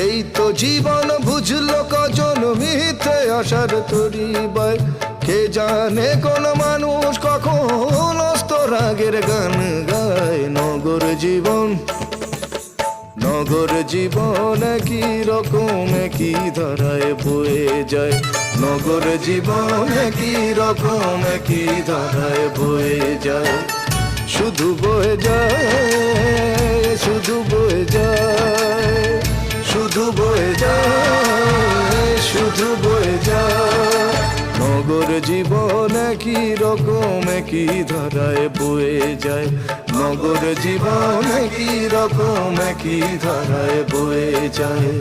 এই তো জীবন বুঝলো কজন মিথ্যে আশার তরি বাই। কে জানে কোন মানুষ কখন অস্ত রাগের গান গায়। নগর জীবন, নগর জীবন কি রকম কি ধারায় বয়ে যায়। নগর জীবন কি রকম কি ধারায় বয়ে যায়। শুধু বয়ে যায়, শুধু বয়ে যায়, শুধু বয়ে যায়, শুধু বয়ে যায়। নগর জীবন কি রকম কি ধারায় বয়ে যায়। নগর জীবন কি রকম কি ধারায় বয়ে যায়।